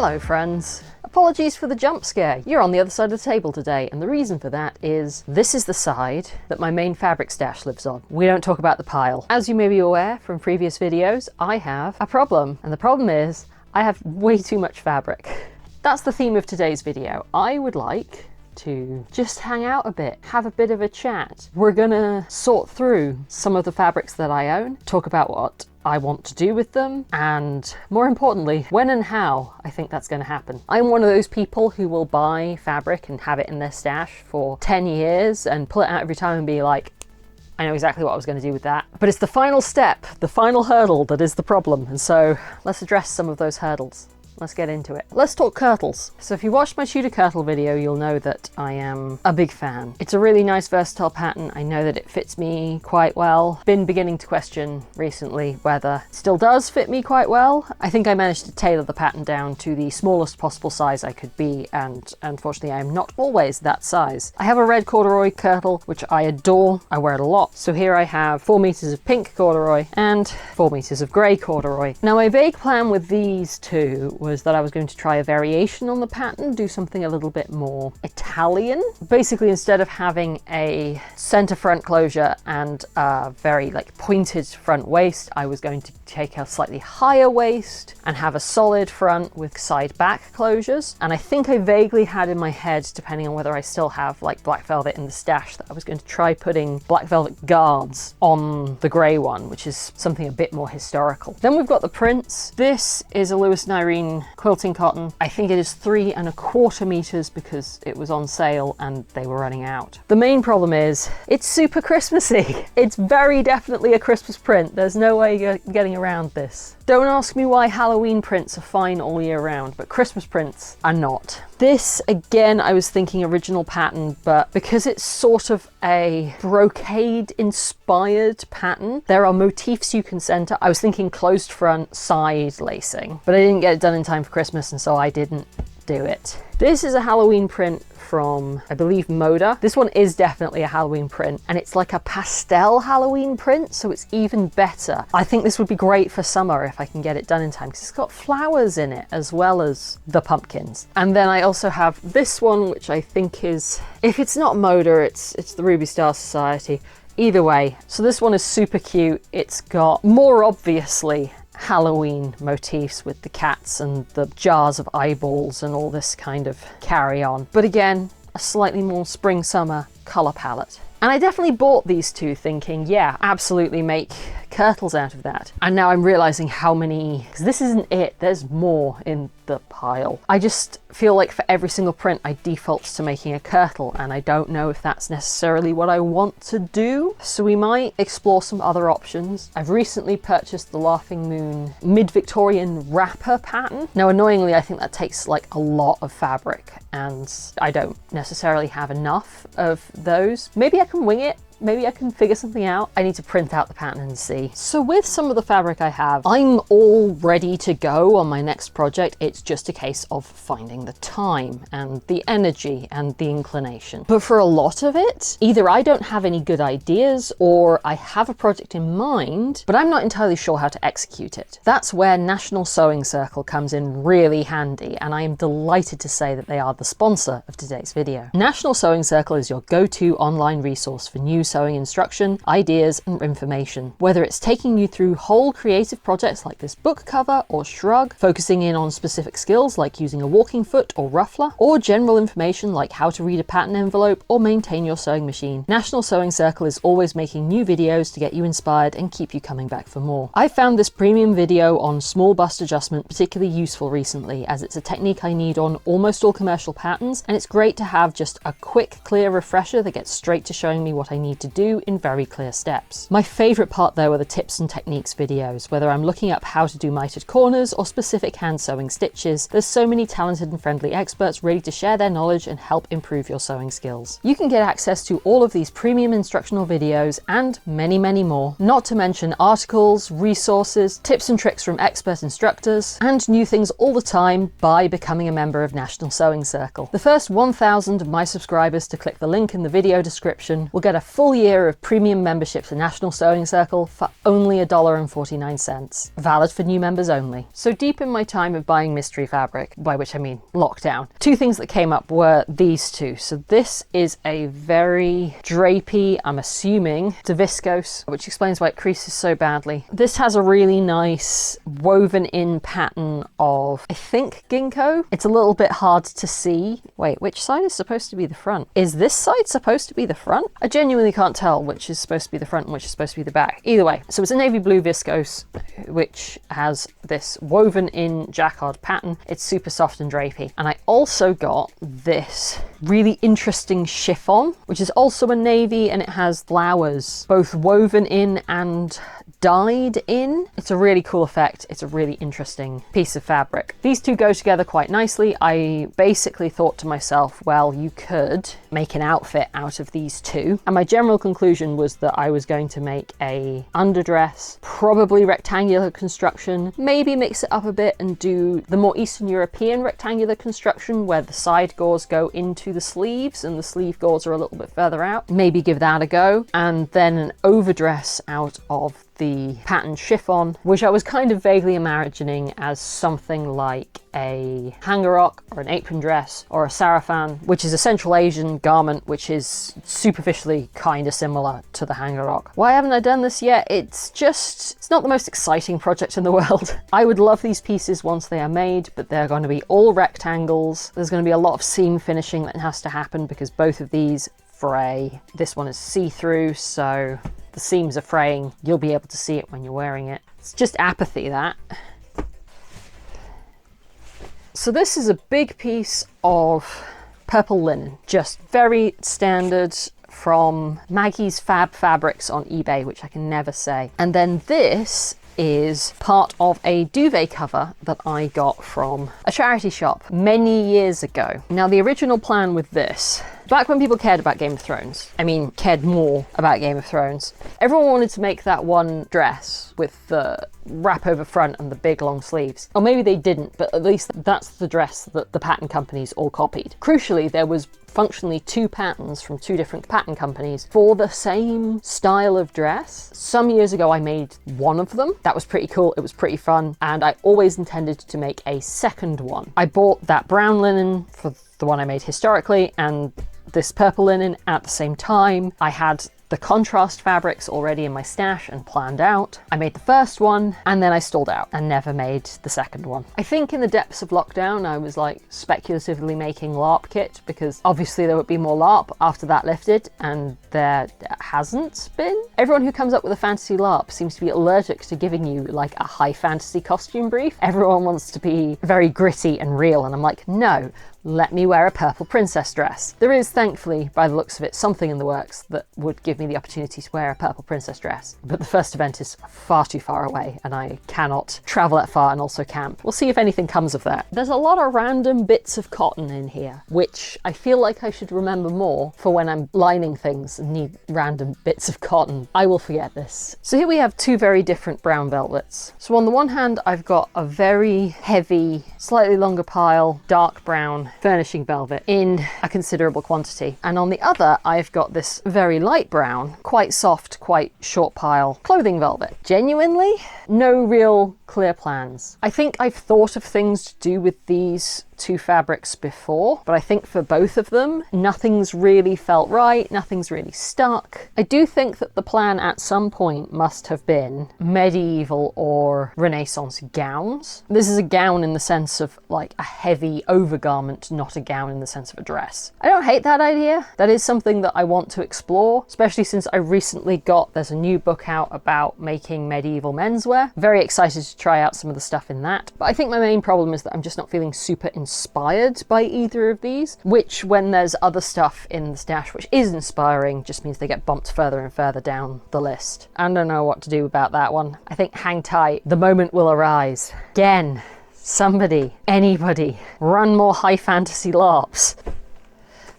Hello friends. Apologies for the jump scare. You're on the other side of the table today, and the reason for that is this is the side that my main fabric stash lives on. We don't talk about the pile. As you may be aware from previous videos, I have a problem, and the problem is I have way too much fabric. That's the theme of today's video. I would like to just hang out a bit, have a bit of a chat. We're gonna sort through some of the fabrics that I own, talk about what I want to do with them, and more importantly, when and how I think that's going to happen. I'm one of those people who will buy fabric and have it in their stash for 10 years and pull it out every time and be like, I know exactly what I was going to do with that. But it's the final step, the final hurdle that is the problem. And so let's address some of those hurdles. Let's get into it. Let's talk kirtles. So if you watched my Tudor kirtle video, you'll know that I am a big fan. It's a really nice versatile pattern. I know that it fits me quite well. Been beginning to question recently whether it still does fit me quite well. I think I managed to tailor the pattern down to the smallest possible size I could be, and unfortunately I am not always that size. I have a red corduroy kirtle, which I adore. I wear it a lot. So here I have 4 meters of pink corduroy and 4 meters of grey corduroy. Now my vague plan with these two was that I was going to try a variation on the pattern, do something a little bit more Italian. Basically, instead of having a center front closure and a very pointed front waist, I was going to take a slightly higher waist and have a solid front with side back closures. And I think I vaguely had in my head, depending on whether I still have black velvet in the stash, that I was going to try putting black velvet guards on the grey one, which is something a bit more historical. Then we've got the prints. This is a Lewis and Irene quilting cotton. I think it is 3¼ meters because it was on sale and they were running out. The main problem is it's super Christmassy. It's very definitely a Christmas print. There's no way you're getting around this. Don't ask me why Halloween prints are fine all year round, but Christmas prints are not. This, again, I was thinking original pattern, but because it's sort of a brocade-inspired pattern, there are motifs you can center. I was thinking closed front side lacing, but I didn't get it done in time for Christmas, and so I didn't do it. This is a Halloween print from, I believe, Moda. This one is definitely a Halloween print, and it's like a pastel Halloween print, so it's even better. I think this would be great for summer if I can get it done in time, because it's got flowers in it as well as the pumpkins. And then I also have this one, which I think is, if it's not Moda, it's the Ruby Star Society. Either way, so this one is super cute. It's got more obviously Halloween motifs with the cats and the jars of eyeballs and all this kind of carry on. But again, a slightly more spring summer color palette. And I definitely bought these two thinking, yeah, absolutely make kirtles out of that. And now I'm realizing how many, because this isn't it, there's more in the pile. I just feel like for every single print I default to making a kirtle, and I don't know if that's necessarily what I want to do. So we might explore some other options. I've recently purchased the Laughing Moon mid-Victorian wrapper pattern. Now annoyingly, I think that takes a lot of fabric, and I don't necessarily have enough of those. Maybe I can wing it. Maybe I can figure something out. I need to print out the pattern and see. So with some of the fabric I have, I'm all ready to go on my next project. It's just a case of finding the time and the energy and the inclination. But for a lot of it, either I don't have any good ideas or I have a project in mind, but I'm not entirely sure how to execute it. That's where National Sewing Circle comes in really handy, and I am delighted to say that they are the sponsor of today's video. National Sewing Circle is your go-to online resource for new sewing instruction, ideas, and information. Whether it's taking you through whole creative projects like this book cover or shrug, focusing in on specific skills like using a walking foot or ruffler, or general information like how to read a pattern envelope or maintain your sewing machine, National Sewing Circle is always making new videos to get you inspired and keep you coming back for more. I found this premium video on small bust adjustment particularly useful recently, as it's a technique I need on almost all commercial patterns, and it's great to have just a quick, clear refresher that gets straight to showing me what I need to do in very clear steps. My favourite part though are the tips and techniques videos, whether I'm looking up how to do mitered corners or specific hand sewing stitches. There's so many talented and friendly experts ready to share their knowledge and help improve your sewing skills. You can get access to all of these premium instructional videos and many, many more, not to mention articles, resources, tips and tricks from expert instructors, and new things all the time by becoming a member of National Sewing Circle. The first 1,000 of my subscribers to click the link in the video description will get a full full year of premium membership to National Sewing Circle for only $1.49. Valid for new members only. So deep in my time of buying mystery fabric, by which I mean lockdown, two things that came up were these two. So this is a very drapey, I'm assuming, to viscose, which explains why it creases so badly. This has a really nice woven in pattern of, I think, ginkgo. It's a little bit hard to see. Wait, which side is supposed to be the front? Is this side supposed to be the front? I genuinely can't tell which is supposed to be the front and which is supposed to be the back. Either way, so it's a navy blue viscose, which has this woven in Jacquard pattern. It's super soft and drapey. And I also got this really interesting chiffon, which is also a navy, and it has flowers both woven in and dyed in. It's a really cool effect. It's a really interesting piece of fabric. These two go together quite nicely. I basically thought to myself, well, you could make an outfit out of these two. And my general conclusion was that I was going to make a underdress, probably rectangular construction, maybe mix it up a bit and do the more Eastern European rectangular construction where the side gores go into the sleeves and the sleeve gores are a little bit further out. Maybe give that a go. And then an overdress out of the pattern chiffon, which I was kind of vaguely imagining as something like a hangarok or an apron dress or a sarafan, which is a Central Asian garment which is superficially kind of similar to the hangarok. Why haven't I done this yet? It's not the most exciting project in the world. I would love these pieces once they are made, but they're going to be all rectangles. There's going to be a lot of seam finishing that has to happen because both of these fray. This one is see-through, so the seams are fraying. You'll be able to see it when you're wearing it. It's just apathy, that. So this is a big piece of purple linen, just very standard from Maggie's Fab Fabrics on eBay, which I can never say. And then this is part of a duvet cover that I got from a charity shop many years ago. Now, the original plan with this, back when people cared about Game of Thrones, I mean, cared more about Game of Thrones, everyone wanted to make that one dress with the wrap over front and the big long sleeves. Or maybe they didn't, but at least that's the dress that the pattern companies all copied. Crucially, there was functionally two patterns from two different pattern companies for the same style of dress. Some years ago I made one of them. That was pretty cool, it was pretty fun, and I always intended to make a second one. I bought that brown linen for the one I made historically and this purple linen at the same time. I had the contrast fabrics already in my stash and planned out. I made the first one and then I stalled out and never made the second one. I think in the depths of lockdown I was like speculatively making LARP kit because obviously there would be more LARP after that lifted, and there hasn't been. Everyone who comes up with a fantasy LARP seems to be allergic to giving you like a high fantasy costume brief. Everyone wants to be very gritty and real, and I'm like, no, let me wear a purple princess dress. There is, thankfully, by the looks of it, something in the works that would give me the opportunity to wear a purple princess dress. But the first event is far too far away and I cannot travel that far and also camp. We'll see if anything comes of that. There's a lot of random bits of cotton in here, which I feel like I should remember more for when I'm lining things and need random bits of cotton. I will forget this. So here we have two very different brown velvets. So on the one hand, I've got a very heavy, slightly longer pile, dark brown furnishing velvet in a considerable quantity. And on the other, I've got this very light brown, quite soft, quite short pile clothing velvet. Genuinely, no real clear plans. I think I've thought of things to do with these two fabrics before, but I think for both of them, nothing's really felt right, nothing's really stuck. I do think that the plan at some point must have been medieval or Renaissance gowns. This is a gown in the sense of like a heavy overgarment, not a gown in the sense of a dress. I don't hate that idea. That is something that I want to explore, especially since I recently there's a new book out about making medieval menswear. Very excited to try out some of the stuff in that. But I think my main problem is that I'm just not feeling super inspired by either of these, which when there's other stuff in the stash which is inspiring just means they get bumped further and further down the list. I don't know what to do about that one. I think hang tight, the moment will arise. Again, somebody, anybody, run more high fantasy LARPs.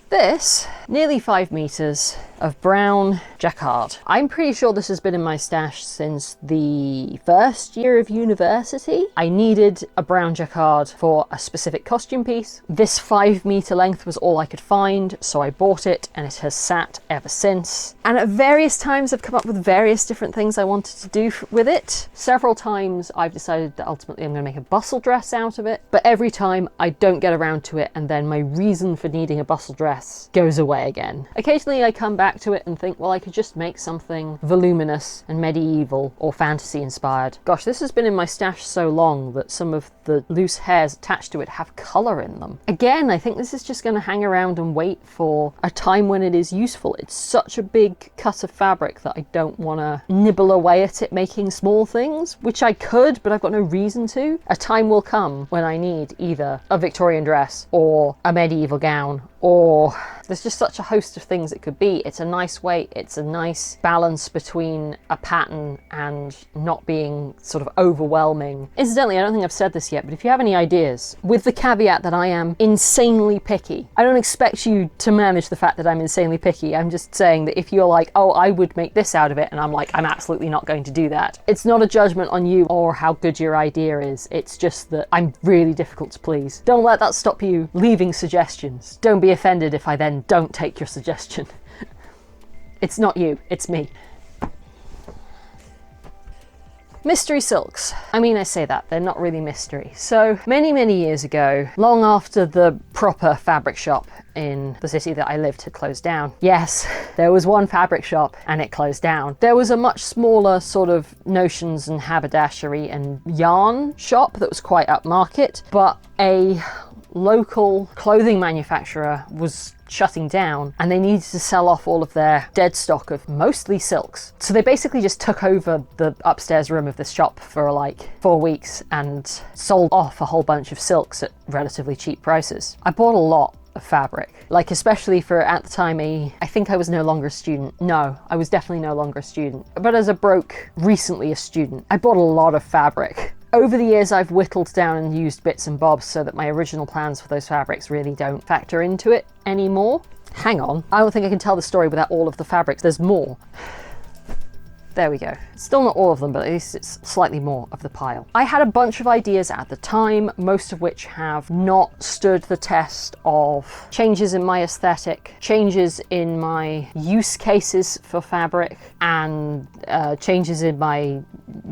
This, nearly 5 meters, of brown Jacquard. I'm pretty sure this has been in my stash since the first year of university. I needed a brown Jacquard for a specific costume piece. This 5 meter length was all I could find, so I bought it and it has sat ever since. And at various times I've come up with various different things I wanted to do with it. Several times I've decided that ultimately I'm going to make a bustle dress out of it, but every time I don't get around to it, and then my reason for needing a bustle dress goes away again. Occasionally I come back to it and think, well, I could just make something voluminous and medieval or fantasy inspired. Gosh, this has been in my stash so long that some of the loose hairs attached to it have colour in them. Again, I think this is just going to hang around and wait for a time when it is useful. It's such a big cut of fabric that I don't want to nibble away at it making small things, which I could, but I've got no reason to. A time will come when I need either a Victorian dress or a medieval gown, or there's just such a host of things it could be. It's a nice weight, it's a nice balance between a pattern and not being sort of overwhelming. Incidentally, I don't think I've said this yet, but if you have any ideas, with the caveat that I am insanely picky, I don't expect you to manage the fact that I'm insanely picky. I'm just saying that if you're like, oh, I would make this out of it, and I'm like, I'm absolutely not going to do that. It's not a judgment on you or how good your idea is. It's just that I'm really difficult to please. Don't let that stop you leaving suggestions. Don't be offended if I then don't take your suggestion. It's not you, it's me. Mystery silks. I mean, I say that, they're not really mystery. So many years ago, long after the proper fabric shop in the city that I lived had closed down. Yes, there was one fabric shop and it closed down. There was a much smaller sort of notions and haberdashery and yarn shop that was quite upmarket, but a local clothing manufacturer was shutting down and they needed to sell off all of their dead stock of mostly silks. So they basically just took over the upstairs room of this shop for like 4 weeks and sold off a whole bunch of silks at relatively cheap prices. I bought a lot of fabric, like especially for, at the time, I think I was no longer a student. No, I was definitely no longer a student, but as a recently a student, I bought a lot of fabric. Over the years, I've whittled down and used bits and bobs so that my original plans for those fabrics really don't factor into it anymore. Hang on, I don't think I can tell the story without all of the fabrics. There's more. There we go. Still not all of them, but at least it's slightly more of the pile. I had a bunch of ideas at the time, most of which have not stood the test of changes in my aesthetic, changes in my use cases for fabric, and changes in my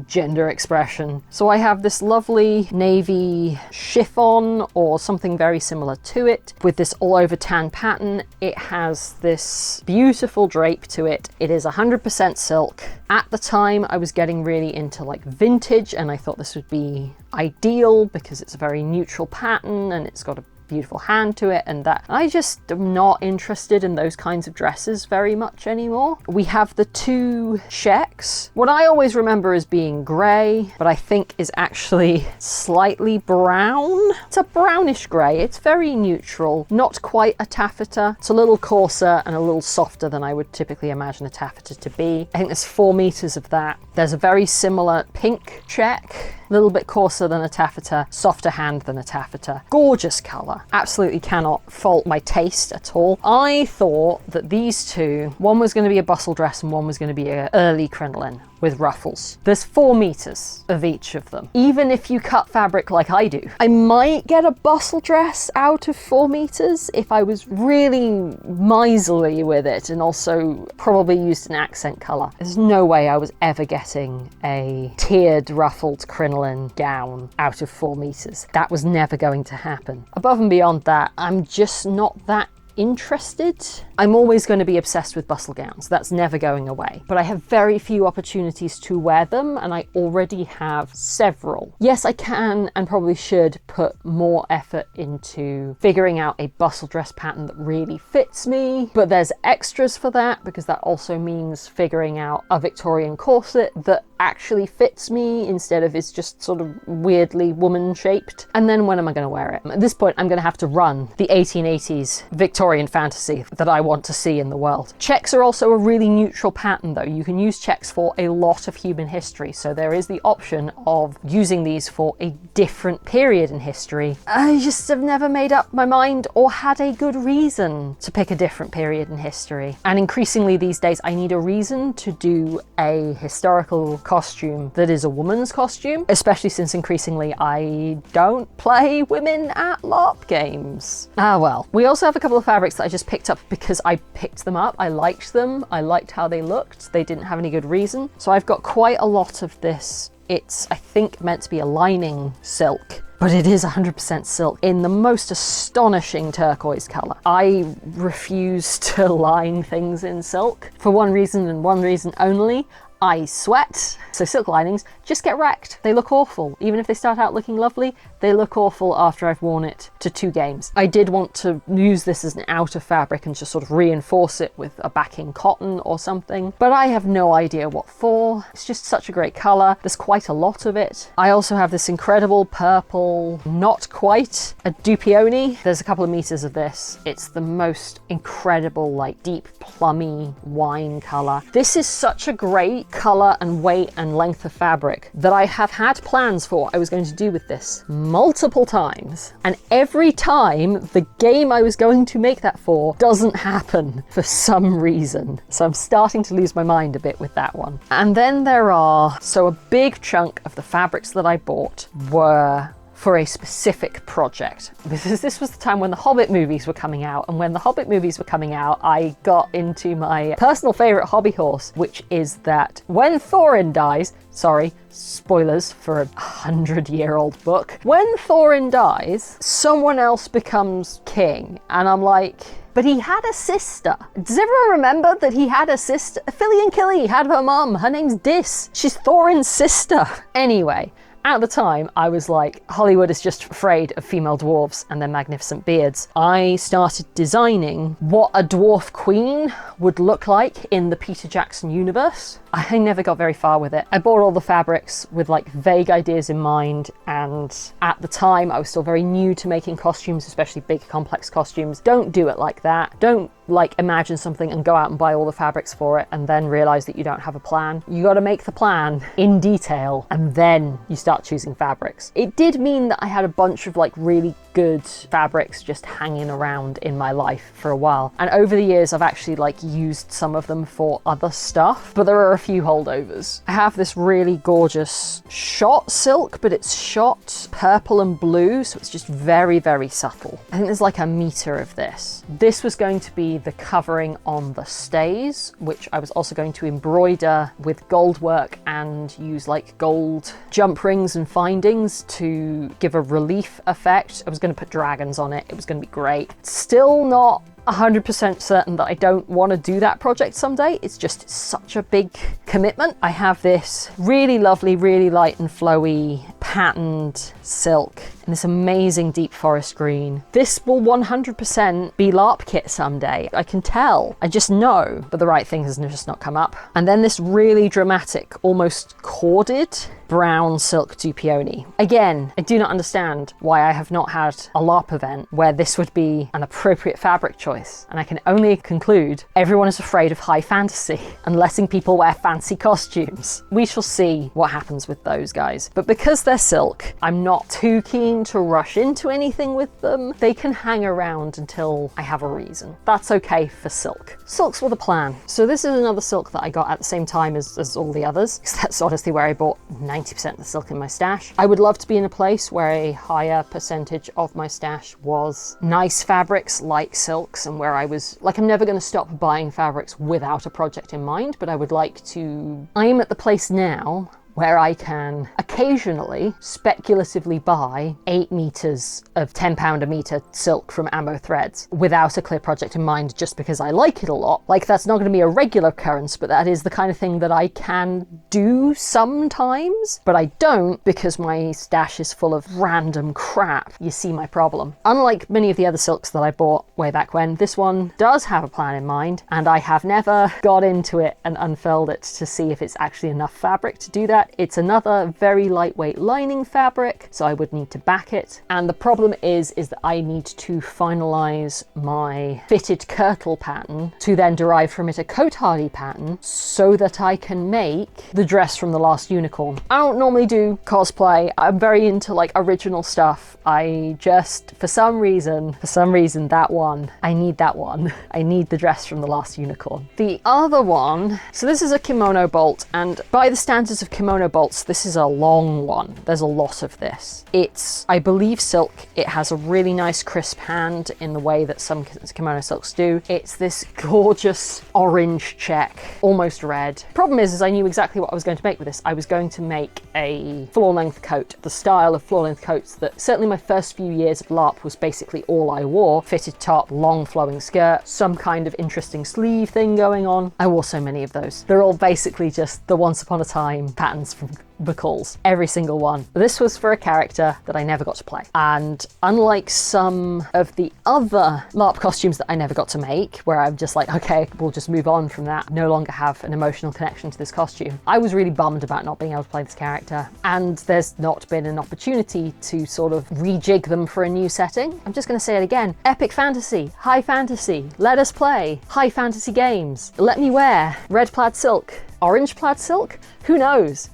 gender expression. So I have this lovely navy chiffon or something very similar to it with this all over tan pattern. It has this beautiful drape to it. It is 100% silk. At the time I was getting really into like vintage and I thought this would be ideal because it's a very neutral pattern and it's got a beautiful hand to it, and that I just am not interested in those kinds of dresses very much anymore. We have the two checks. What I always remember as being grey, but I think is actually slightly brown. It's a brownish grey. It's very neutral, not quite a taffeta. It's a little coarser and a little softer than I would typically imagine a taffeta to be. I think there's 4 meters of that. There's a very similar pink check, a little bit coarser than a taffeta, softer hand than a taffeta. Gorgeous colour. Absolutely cannot fault my taste at all. I thought that these two, one was going to be a bustle dress and one was going to be an early crinoline with ruffles. There's 4 meters of each of them. Even if you cut fabric like I do, I might get a bustle dress out of 4 meters if I was really miserly with it and also probably used an accent color. There's no way I was ever getting a tiered ruffled crinoline gown out of 4 meters. That was never going to happen. Above and beyond that, I'm just not that interested. I'm always going to be obsessed with bustle gowns. That's never going away. But I have very few opportunities to wear them, and I already have several. Yes, I can and probably should put more effort into figuring out a bustle dress pattern that really fits me, but there's extras for that because that also means figuring out a Victorian corset that actually fits me instead of is just sort of weirdly woman shaped. And then when am I going to wear it? At this point, I'm going to have to run the 1880s Victorian fantasy that I want to see in the world. Checks are also a really neutral pattern though. You can use checks for a lot of human history. So there is the option of using these for a different period in history. I just have never made up my mind or had a good reason to pick a different period in history. And increasingly these days, I need a reason to do a historical costume that is a woman's costume, especially since increasingly I don't play women at LARP games. Ah well. We also have a couple of fabrics that I just picked up because I picked them up. I liked them. I liked how they looked. They didn't have any good reason. So I've got quite a lot of this. It's, I think, meant to be a lining silk, but it is 100% silk in the most astonishing turquoise colour. I refuse to line things in silk for one reason and one reason only. I sweat. So silk linings just get wrecked. They look awful. Even if they start out looking lovely, they look awful after I've worn it to 2 games. I did want to use this as an outer fabric and just sort of reinforce it with a backing cotton or something, but I have no idea what for. It's just such a great colour. There's quite a lot of it. I also have this incredible purple, not quite a dupioni. There's a couple of meters of this. It's the most incredible, like deep plummy wine colour. This is such a great colour and weight and length of fabric that I have had plans for what I was going to do with this multiple times, and every time the game I was going to make that for doesn't happen for some reason. So I'm starting to lose my mind a bit with that one. And then there are, so a big chunk of the fabrics that I bought were for a specific project. This was the time when the Hobbit movies were coming out, and when the Hobbit movies were coming out, I got into my personal favourite hobby horse, which is that when Thorin dies, sorry, spoilers for a 100-year-old book, when Thorin dies, someone else becomes king, and I'm like, but he had a sister. Does everyone remember that he had a sister? Filian Killy had her mum. Her name's Dis. She's Thorin's sister. Anyway, at the time, I was like, Hollywood is just afraid of female dwarves and their magnificent beards. I started designing what a dwarf queen would look like in the Peter Jackson universe. I never got very far with it. I bought all the fabrics with like vague ideas in mind, and at the time I was still very new to making costumes, especially big complex costumes. Don't do it like that. Don't like imagine something and go out and buy all the fabrics for it and then realize that you don't have a plan. You got to make the plan in detail and then you start choosing fabrics. It did mean that I had a bunch of like really good fabrics just hanging around in my life for a while, and over the years I've actually like used some of them for other stuff, but there are a few holdovers. I have this really gorgeous shot silk, but it's shot purple and blue, so it's just very, very subtle. I think there's like a meter of this. This was going to be the covering on the stays, which I was also going to embroider with gold work and use like gold jump rings and findings to give a relief effect. I was going to put dragons on it. It was going to be great. Still not 100% certain that I don't want to do that project someday. It's just such a big commitment. I have this really lovely, really light and flowy patterned silk in this amazing deep forest green. This will 100% be LARP kit someday. I can tell. I just know, but the right thing has just not come up. And then this really dramatic, almost corded brown silk dupioni. Again, I do not understand why I have not had a LARP event where this would be an appropriate fabric choice. And I can only conclude everyone is afraid of high fantasy and letting people wear fancy costumes. We shall see what happens with those guys. But because they're silk, I'm not too keen to rush into anything with them. They can hang around until I have a reason. That's okay for silk. Silks were the plan. So this is another silk that I got at the same time as all the others, because that's honestly where I bought 90% of the silk in my stash. I would love to be in a place where a higher percentage of my stash was nice fabrics like silks, and where I was like, I'm never going to stop buying fabrics without a project in mind, but I would like to. I'm at the place now where I can occasionally speculatively buy 8 meters of £10 a meter silk from Ammo Threads without a clear project in mind, just because I like it a lot. Like, that's not going to be a regular occurrence, but that is the kind of thing that I can do sometimes, but I don't because my stash is full of random crap. You see my problem. Unlike many of the other silks that I bought way back when, this one does have a plan in mind, and I have never got into it and unfurled it to see if it's actually enough fabric to do that. It's another very lightweight lining fabric, so I would need to back it. And the problem is that I need to finalize my fitted kirtle pattern to then derive from it a coat hardy pattern so that I can make the dress from The Last Unicorn. I don't normally do cosplay. I'm very into like original stuff. I just, for some reason, that one, I need that one. I need the dress from The Last Unicorn. The other one, so this is a kimono bolt, and by the standards of kimono bolts, this is a long one. There's a lot of this. It's, I believe, silk. It has a really nice crisp hand in the way that some kimono silks do. It's this gorgeous orange check, almost red. Problem is I knew exactly what I was going to make with this. I was going to make a floor-length coat, the style of floor-length coats that certainly my first few years of LARP was basically all I wore. Fitted top, long flowing skirt, some kind of interesting sleeve thing going on. I wore so many of those. They're all basically just the Once Upon a Time patterns from Buckles, every single one. This was for a character that I never got to play. And unlike some of the other LARP costumes that I never got to make, where I'm just like, okay, we'll just move on from that, no longer have an emotional connection to this costume, I was really bummed about not being able to play this character. And there's not been an opportunity to sort of rejig them for a new setting. I'm just going to say it again. Epic fantasy, high fantasy, let us play high fantasy games. Let me wear red plaid silk, orange plaid silk, who knows?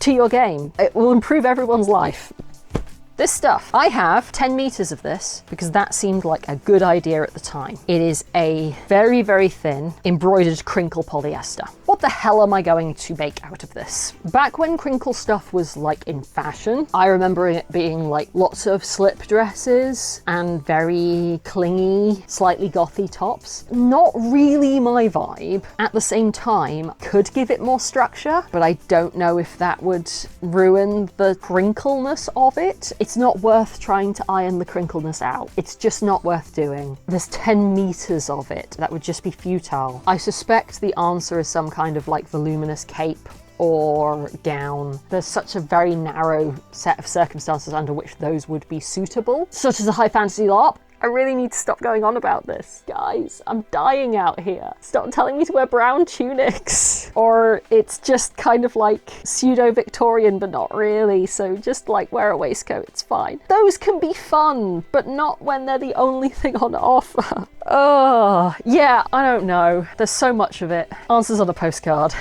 To your game. It will improve everyone's life. This stuff, I have 10 meters of this because that seemed like a good idea at the time. It is a very, very thin embroidered crinkle polyester. What the hell am I going to make out of this? Back when crinkle stuff was like in fashion, I remember it being like lots of slip dresses and very clingy, slightly gothy tops. Not really my vibe. At the same time, could give it more structure, but I don't know if that would ruin the crinkleness of it. It's not worth trying to iron the crinkleness out. It's just not worth doing. There's 10 meters of it. That would just be futile. I suspect the answer is some kind of like voluminous cape or gown. There's such a very narrow set of circumstances under which those would be suitable, such as a high fantasy LARP. I really need to stop going on about this. Guys, I'm dying out here. Stop telling me to wear brown tunics. Or it's just kind of like pseudo-Victorian, but not really, so just like wear a waistcoat, it's fine. Those can be fun, but not when they're the only thing on offer. Oh, yeah, I don't know. There's so much of it. Answers on a postcard.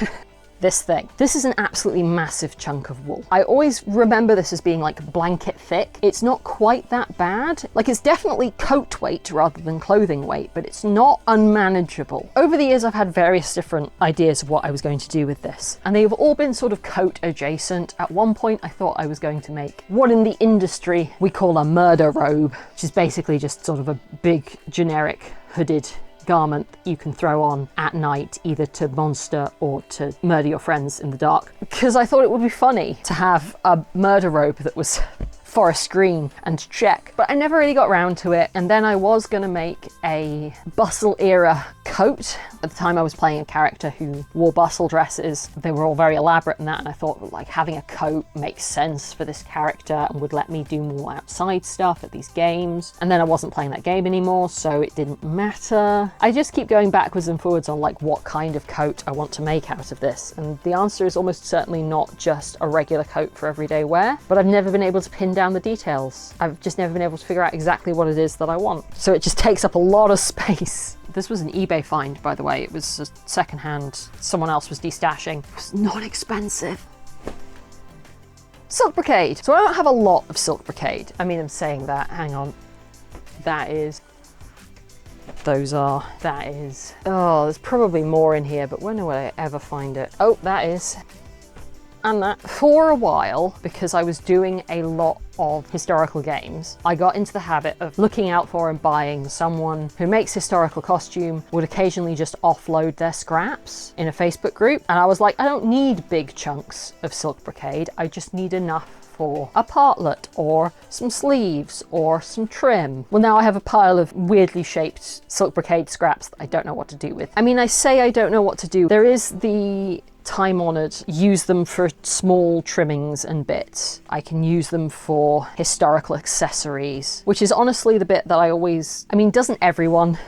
This thing. This is an absolutely massive chunk of wool. I always remember this as being like blanket thick. It's not quite that bad. Like, it's definitely coat weight rather than clothing weight, but it's not unmanageable. Over the years, I've had various different ideas of what I was going to do with this, and they've all been sort of coat adjacent. At one point, I thought I was going to make what in the industry we call a murder robe, which is basically just sort of a big generic hooded garment you can throw on at night, either to monster or to murder your friends in the dark. Because I thought it would be funny to have a murder robe that was forest green and check, but I never really got around to it. And then I was gonna make a bustle era coat. At the time I was playing a character who wore bustle dresses. They were all very elaborate and that, and I thought like having a coat makes sense for this character and would let me do more outside stuff at these games. And then I wasn't playing that game anymore, so it didn't matter. I just keep going backwards and forwards on like what kind of coat I want to make out of this, and the answer is almost certainly not just a regular coat for everyday wear, but I've never been able to pin down the details. I've just never been able to figure out exactly what it is that I want, so it just takes up a lot of space. This was an eBay find, by the way. It was a secondhand. Someone else was destashing. It was not expensive. Silk brocade. So I don't have a lot of silk brocade. I mean, I'm saying that. Hang on. That is. Those are. That is. Oh, there's probably more in here, but when will I ever find it? Oh, that is. and that. For a while, because I was doing a lot of historical games, I got into the habit of looking out for and buying someone who makes historical costume, would occasionally just offload their scraps in a Facebook group. And I was like, I don't need big chunks of silk brocade. I just need enough for a partlet or some sleeves or some trim. Well, now I have a pile of weirdly shaped silk brocade scraps that I don't know what to do with. I mean, I say I don't know what to do. There is the time-honoured use them for small trimmings and bits. I can use them for historical accessories, which is honestly the bit that I always... I mean, doesn't everyone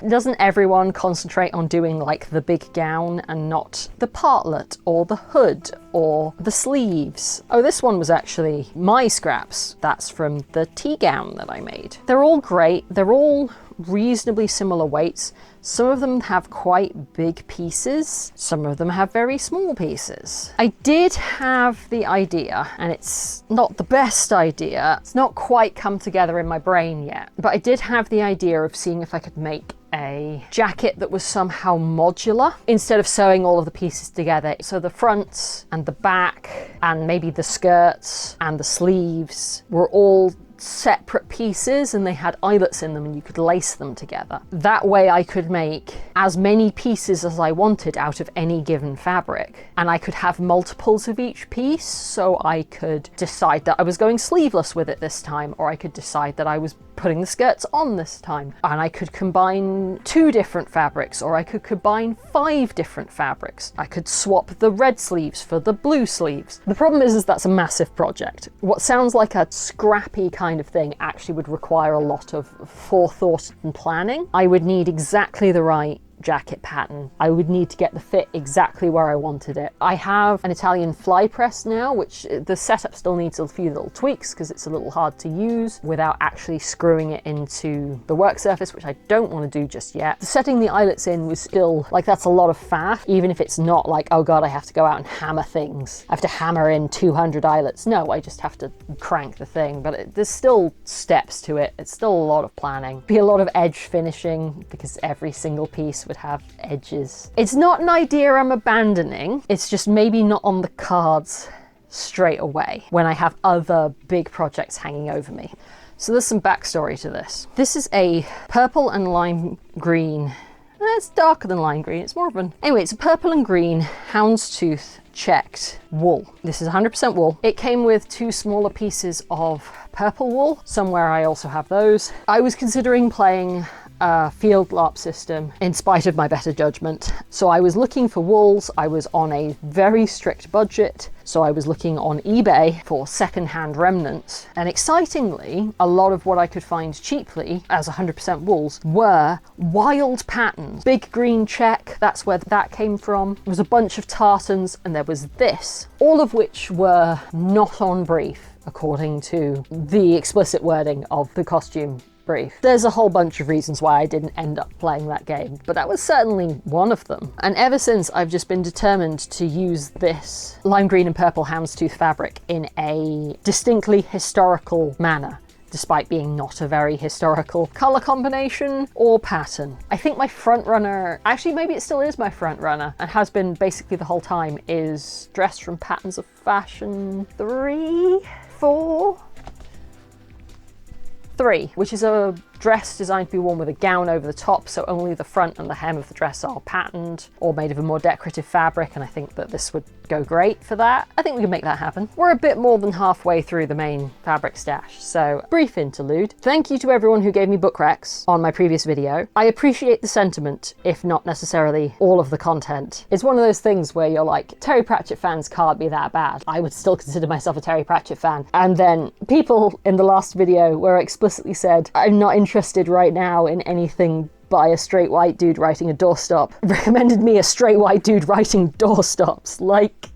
concentrate on doing like the big gown and not the partlet or the hood or the sleeves? Oh, this one was actually my scraps. That's from the tea gown that I made. They're all great. They're all reasonably similar weights. Some of them have quite big pieces. Some of them have very small pieces. I did have the idea, and it's not the best idea. It's not quite come together in my brain yet, but I did have the idea of seeing if I could make a jacket that was somehow modular instead of sewing all of the pieces together. So the fronts and the back and maybe the skirts and the sleeves were all separate pieces and they had eyelets in them and you could lace them together. That way I could make as many pieces as I wanted out of any given fabric, and I could have multiples of each piece, so I could decide that I was going sleeveless with it this time, or I could decide that I was putting the skirts on this time, and I could combine 2 different fabrics, or I could combine 5 different fabrics. I could swap the red sleeves for the blue sleeves. The problem is that's a massive project. What sounds like a scrappy kind of thing actually would require a lot of forethought and planning. I would need exactly the right jacket pattern. I would need to get the fit exactly where I wanted it. I have an Italian fly press now, which the setup still needs a few little tweaks because it's a little hard to use without actually screwing it into the work surface, which I don't want to do just yet. Setting the eyelets in was still like, that's a lot of faff, even if it's not like, oh god, I have to go out and hammer things. I have to hammer in 200 eyelets. No, I just have to crank the thing, but there's still steps to it. It's still a lot of planning. Be a lot of edge finishing because every single piece would have edges. It's not an idea I'm abandoning, it's just maybe not on the cards straight away when I have other big projects hanging over me. So there's some backstory to this. This is a purple and lime green. It's darker than lime green, it's more of an... Anyway, it's a purple and green houndstooth checked wool. This is 100% wool. It came with 2 smaller pieces of purple wool. Somewhere I also have those. I was considering playing a field LARP system in spite of my better judgment. So I was looking for wools. I was on a very strict budget. So I was looking on eBay for secondhand remnants. And excitingly, a lot of what I could find cheaply as 100% wools were wild patterns. Big green check, that's where that came from. There was a bunch of tartans and there was this, all of which were not on brief according to the explicit wording of the costume brief. There's a whole bunch of reasons why I didn't end up playing that game, but that was certainly one of them. And ever since, I've just been determined to use this lime green and purple houndstooth fabric in a distinctly historical manner, despite being not a very historical color combination or pattern. I think my front runner, actually maybe it still is my front runner, and has been basically the whole time, is Dressed from Patterns of Fashion 3, 4? 3, which is a dress designed to be worn with a gown over the top, so only the front and the hem of the dress are patterned or made of a more decorative fabric, and I think that this would go great for that. I think we can make that happen. We're a bit more than halfway through the main fabric stash, so brief interlude. Thank you to everyone who gave me book recs on my previous video. I appreciate the sentiment, if not necessarily all of the content. It's one of those things where you're like, Terry Pratchett fans can't be that bad. I would still consider myself a Terry Pratchett fan. And then people in the last video where I explicitly said, I'm not interested right now in anything by a straight white dude writing a doorstop, recommended me a straight white dude writing doorstops. Like,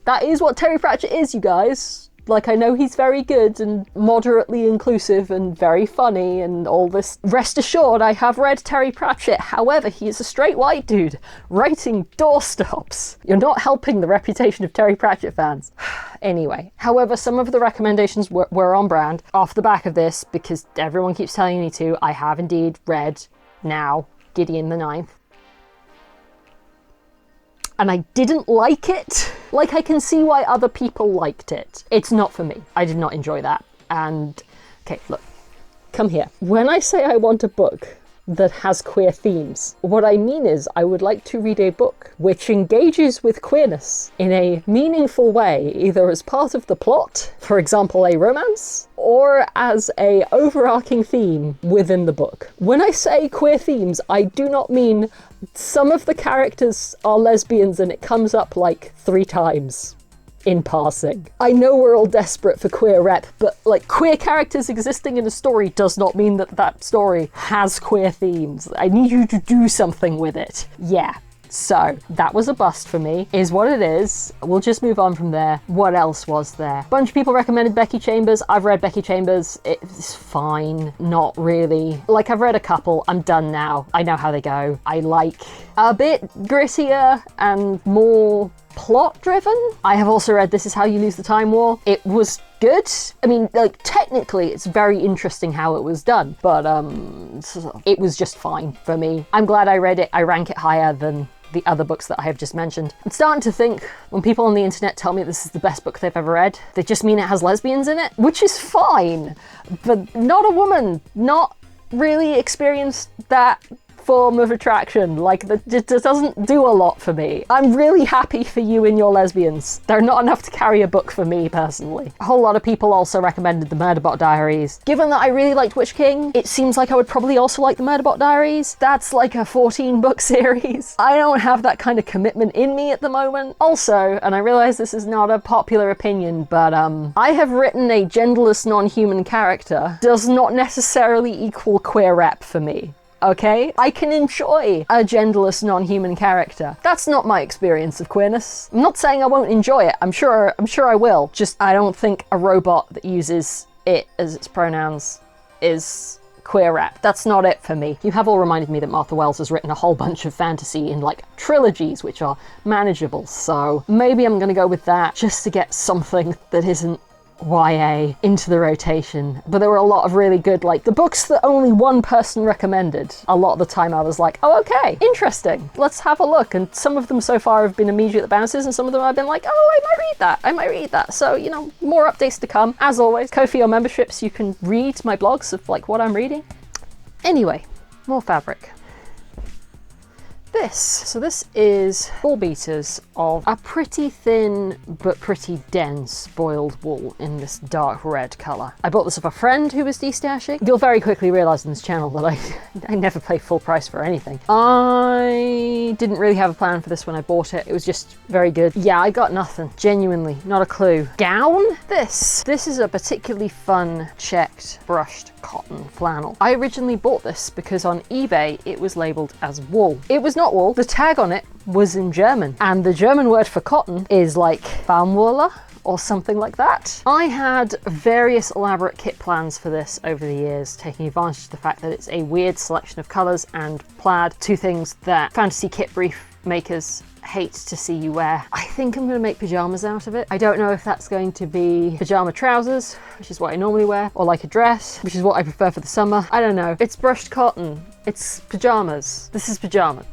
that is what Terry Pratchett is, you guys. Like, I know he's very good and moderately inclusive and very funny and all this. Rest assured, I have read Terry Pratchett. However, he is a straight white dude writing doorstops. You're not helping the reputation of Terry Pratchett fans. Anyway, however, some of the recommendations were on brand. Off the back of this, because everyone keeps telling me to, I have indeed read now Gideon the Ninth. And I didn't like it. Like, I can see why other people liked it. It's not for me. I did not enjoy that. And, okay, look, come here. When I say I want a book that has queer themes, what I mean is I would like to read a book which engages with queerness in a meaningful way, either as part of the plot, for example a romance, or as a overarching theme within the book. When I say queer themes, I do not mean some of the characters are lesbians and it comes up like 3 times in passing. I know we're all desperate for queer rep, but like, queer characters existing in a story does not mean that that story has queer themes. I need you to do something with it. Yeah. So that was a bust for me, is what it is. We'll just move on from there. What else was there? A bunch of people recommended Becky Chambers. I've read Becky Chambers. It's fine. Not really. Like, I've read a couple. I'm done now. I know how they go. I like a bit grittier and more plot driven. I have also read This Is How You Lose the Time War. It was good. I mean, like, technically it's very interesting how it was done, but it was just fine for me. I'm glad I read it. I rank it higher than the other books that I have just mentioned. I'm starting to think when people on the internet tell me this is the best book they've ever read, they just mean it has lesbians in it, which is fine, but not a woman, not really experienced that form of attraction. Like, that just doesn't do a lot for me. I'm really happy for you and your lesbians. They're not enough to carry a book for me personally. A whole lot of people also recommended the Murderbot Diaries. Given that I really liked Witch King, it seems like I would probably also like the Murderbot Diaries. That's like a 14-book series. I don't have that kind of commitment in me at the moment. Also, and I realize this is not a popular opinion, but I have written a genderless non-human character does not necessarily equal queer rep for me. Okay? I can enjoy a genderless non-human character. That's not my experience of queerness. I'm not saying I won't enjoy it. I'm sure I will. Just, I don't think a robot that uses it as its pronouns is queer rep. That's not it for me. You have all reminded me that Martha Wells has written a whole bunch of fantasy in like trilogies, which are manageable. So maybe I'm gonna go with that just to get something that isn't YA into the rotation. But there were a lot of really good, like, the books that only one person recommended. A lot of the time I was like, oh, okay, interesting, let's have a look. And some of them so far have been immediate bounces, and some of them I've been like, oh, I might read that. So, you know, more updates to come. As always, Ko-fi or memberships, you can read my blogs of like what I'm reading. Anyway, more fabric. So this is ball beaters of a pretty thin but pretty dense boiled wool in this dark red colour. I bought this off a friend who was destashing. You'll very quickly realise in this channel that I never pay full price for anything. I didn't really have a plan for this when I bought it. It was just very good. Yeah, I got nothing. Genuinely, not a clue. Gown? This is a particularly fun checked brushed cotton flannel. I originally bought this because on eBay it was labelled as wool. It was not wool. The tag on it was in German, and the German word for cotton is like Baumwolle or something like that. I had various elaborate kit plans for this over the years, taking advantage of the fact that it's a weird selection of colours and plaid, two things that fantasy kit brief makers hate to see you wear. I think I'm going to make pyjamas out of it. I don't know if that's going to be pyjama trousers, which is what I normally wear, or like a dress, which is what I prefer for the summer. I don't know. It's brushed cotton. It's pyjamas. This is pyjama.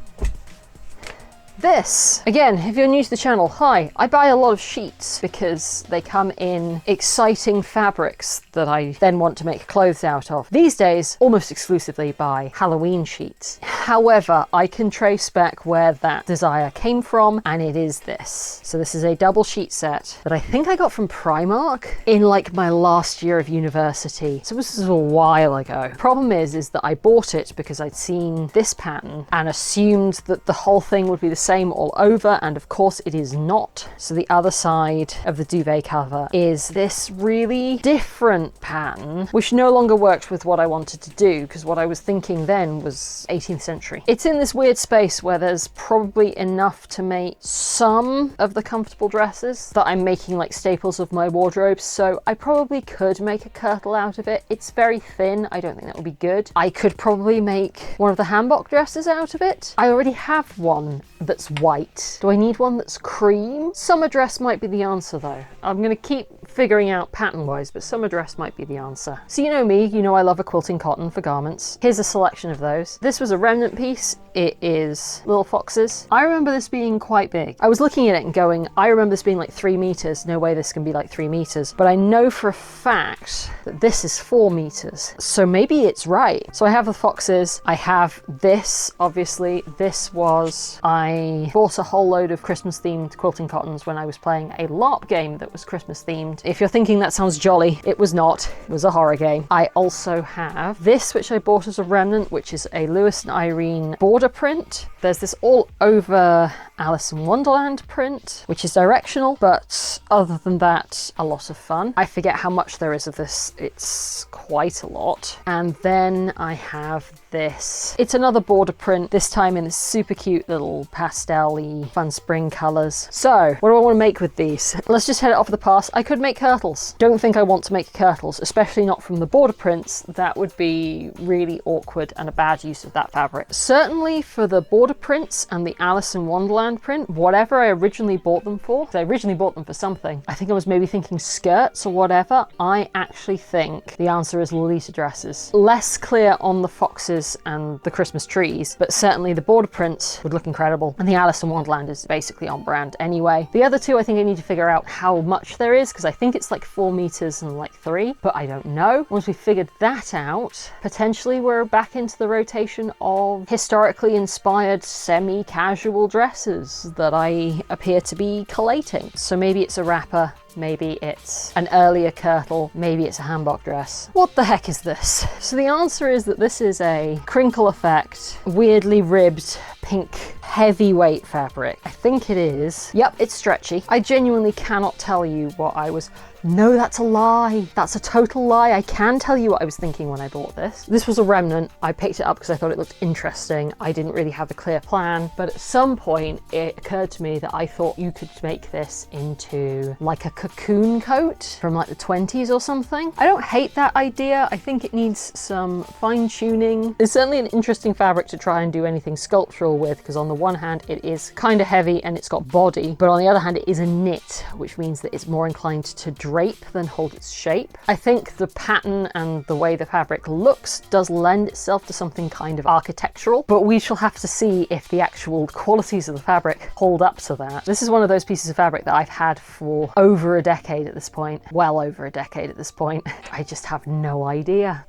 This, again, if you're new to the channel, hi. I buy a lot of sheets because they come in exciting fabrics that I then want to make clothes out of. These days, almost exclusively buy Halloween sheets. However, I can trace back where that desire came from, and it is this. So this is a double sheet set that I think I got from Primark in like my last year of university. So this is a while ago. Problem is that I bought it because I'd seen this pattern and assumed that the whole thing would be the same all over, and of course it is not. So the other side of the duvet cover is this really different pattern, which no longer worked with what I wanted to do, because what I was thinking then was 18th century. It's in this weird space where there's probably enough to make some of the comfortable dresses that I'm making like staples of my wardrobe, so I probably could make a kirtle out of it. It's very thin. I don't think that would be good. I could probably make one of the hanbok dresses out of it. I already have one that's white. Do I need one that's cream? Summer dress might be the answer though. I'm gonna keep figuring out pattern-wise, but summer dress might be the answer. So you know me, you know I love a quilting cotton for garments. Here's a selection of those. This was a remnant piece. It is little foxes. I remember this being quite big. I was looking at it and going, I remember this being like 3 meters. No way this can be like 3 meters. But I know for a fact that this is 4 meters. So maybe it's right. So I have the foxes. I have this, obviously. This was, I bought a whole load of Christmas themed quilting cottons when I was playing a LARP game that was Christmas themed. If you're thinking that sounds jolly, it was not. It was a horror game. I also have this, which I bought as a remnant, which is a Lewis and Irene border print. There's this all over Alice in Wonderland print, which is directional, but other than that, a lot of fun. I forget how much there is of this. It's quite a lot. And then I have this. It's another border print, this time in this super cute little pastel-y fun spring colours. So, what do I want to make with these? Let's just head it off the pass. I could make kirtles. Don't think I want to make kirtles, especially not from the border prints. That would be really awkward and a bad use of that fabric. Certainly for the border prints and the Alice in Wonderland print, whatever I originally bought them for, because I originally bought them for something. I think I was maybe thinking skirts or whatever. I actually think the answer is Lolita dresses. Less clear on the foxes and the Christmas trees, but certainly the border prints would look incredible. And the Alice in Wonderland is basically on brand anyway. The other two, I think I need to figure out how much there is, because I think it's like 4 meters and like 3, but I don't know. Once we figured that out, potentially we're back into the rotation of historically inspired semi-casual dresses that I appear to be collating. So maybe it's a wrapper, maybe it's an earlier kirtle, maybe it's a hanbok dress. What the heck is this? So the answer is that this is a crinkle effect, weirdly ribbed pink heavyweight fabric. I think it is. Yep, it's stretchy. I genuinely cannot tell you what I was... No, that's a lie. That's a total lie. I can tell you what I was thinking when I bought this. This was a remnant. I picked it up because I thought it looked interesting. I didn't really have a clear plan, but at some point it occurred to me that I thought you could make this into like a cocoon coat from like the 20s or something. I don't hate that idea. I think it needs some fine tuning. It's certainly an interesting fabric to try and do anything sculptural with, because on the one hand it is kind of heavy and it's got body, but on the other hand it is a knit, which means that it's more inclined to drape than hold its shape. I think the pattern and the way the fabric looks does lend itself to something kind of architectural, but we shall have to see if the actual qualities of the fabric hold up to that. This is one of those pieces of fabric that I've had for over a decade at this point, well over a decade at this point. I just have no idea.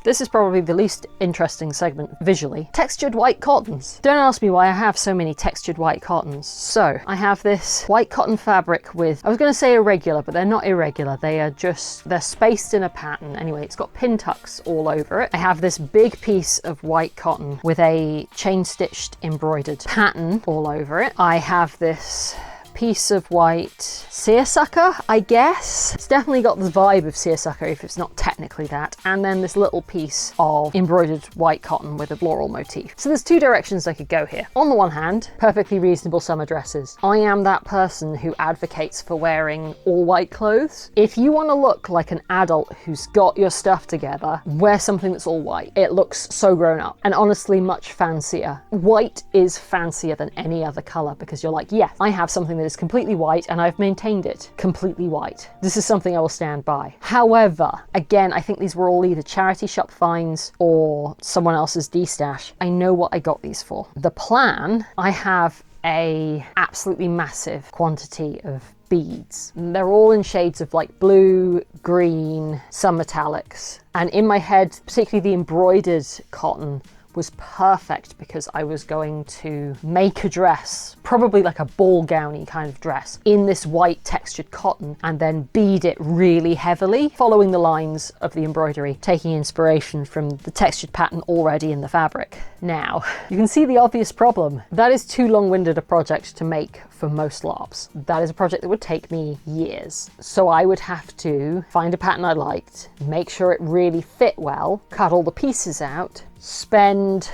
This is probably the least interesting segment visually. Textured white cottons. Don't ask me why I have so many textured white cottons. So I have this white cotton fabric with, I was going to say irregular, but they're not irregular. They are just, they're spaced in a pattern. Anyway, it's got pin tucks all over it. I have this big piece of white cotton with a chain stitched embroidered pattern all over it. I have this piece of white seersucker, I guess. It's definitely got the vibe of seersucker if it's not technically that. And then this little piece of embroidered white cotton with a floral motif. So there's two directions I could go here. On the one hand, perfectly reasonable summer dresses. I am that person who advocates for wearing all white clothes. If you want to look like an adult who's got your stuff together, wear something that's all white. It looks so grown up and honestly much fancier. White is fancier than any other color because you're like, yeah, I have something that is completely white and I've maintained it completely white. This is something I will stand by. However, again, I think these were all either charity shop finds or someone else's D-stash. I know what I got these for. The plan, I have a absolutely massive quantity of beads. They're all in shades of like blue, green, some metallics. And in my head, particularly the embroidered cotton was perfect because I was going to make a dress, probably like a ball gowny kind of dress, in this white textured cotton and then bead it really heavily, following the lines of the embroidery, taking inspiration from the textured pattern already in the fabric. Now, you can see the obvious problem. That is too long-winded a project to make for most LARPs. That is a project that would take me years. So I would have to find a pattern I liked, make sure it really fit well, cut all the pieces out, spend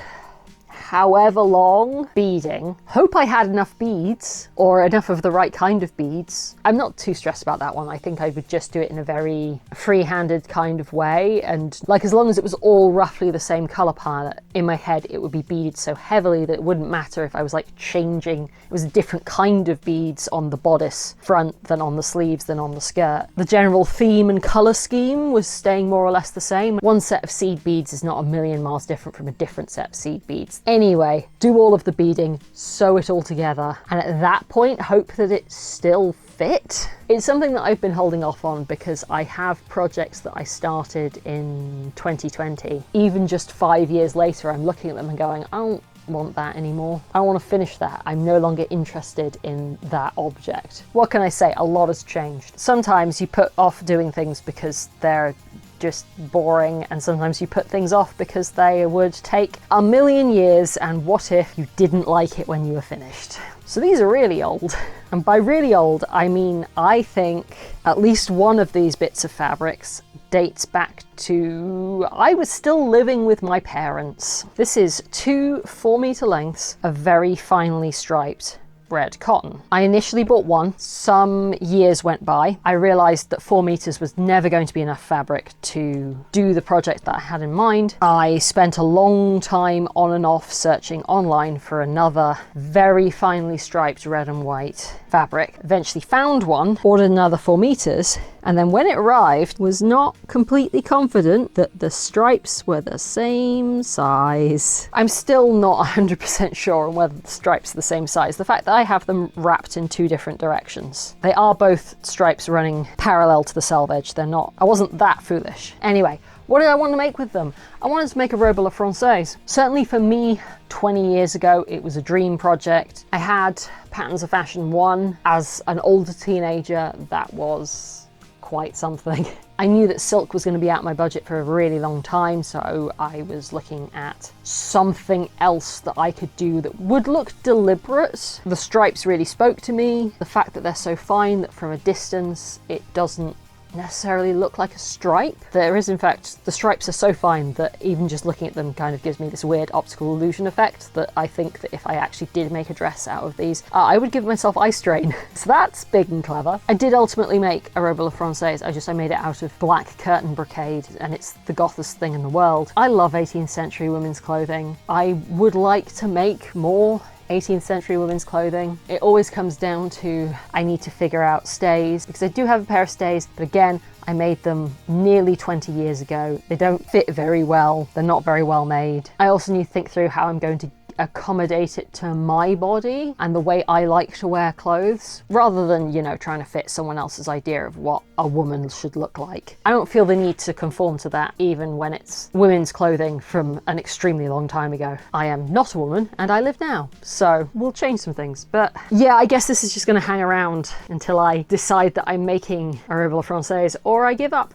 however long beading. Hope I had enough beads, or enough of the right kind of beads. I'm not too stressed about that one. I think I would just do it in a very free-handed kind of way, and like as long as it was all roughly the same color palette, in my head it would be beaded so heavily that it wouldn't matter if I was like changing. It was a different kind of beads on the bodice front than on the sleeves than on the skirt. The general theme and color scheme was staying more or less the same. One set of seed beads is not a million miles different from a different set of seed beads. Anyway, do all of the beading, sew it all together, and at that point hope that it still fit. It's something that I've been holding off on because I have projects that I started in 2020. Even just 5 years later, I'm looking at them and going, I don't want that anymore. I don't want to finish that. I'm no longer interested in that object. What can I say? A lot has changed. Sometimes you put off doing things because they're just boring, and sometimes you put things off because they would take a million years, and what if you didn't like it when you were finished? So these are really old. And by really old, I mean, I think at least one of these bits of fabrics dates back to, I was still living with my parents. This is 2 4-meter lengths of very finely striped red cotton. I initially bought one. Some years went by. I realized that 4 meters was never going to be enough fabric to do the project that I had in mind. I spent a long time on and off searching online for another very finely striped red and white fabric. Eventually found one, ordered another 4 meters, and then when it arrived, was not completely confident that the stripes were the same size. I'm still not 100% sure on whether the stripes are the same size. The fact that I have them wrapped in 2 different directions. They are both stripes running parallel to the selvage. They're not, I wasn't that foolish. Anyway, what did I want to make with them? I wanted to make a robe à la Française. Certainly for me, 20 years ago, it was a dream project. I had Patterns of Fashion 1 as an older teenager. That was quite something. I knew that silk was going to be out my budget for a really long time, so I was looking at something else that I could do that would look deliberate. The stripes really spoke to me. The fact that they're so fine that from a distance it doesn't necessarily look like a stripe. There is, in fact, the stripes are so fine that even just looking at them kind of gives me this weird optical illusion effect that I think that if I actually did make a dress out of these, I would give myself eye strain. So that's big and clever. I did ultimately make a robe à la Française. I made it out of black curtain brocade, and it's the gothest thing in the world. I love 18th century women's clothing. I would like to make more 18th century women's clothing. It always comes down to I need to figure out stays, because I do have a pair of stays, but again, I made them nearly 20 years ago. They don't fit very well. They're not very well made. I also need to think through how I'm going to accommodate it to my body and the way I like to wear clothes, rather than, you know, trying to fit someone else's idea of what a woman should look like. I don't feel the need to conform to that, even when it's women's clothing from an extremely long time ago. I am not a woman and I live now, so we'll change some things. But yeah, I guess this is just going to hang around until I decide that I'm making a robe à la Française or I give up.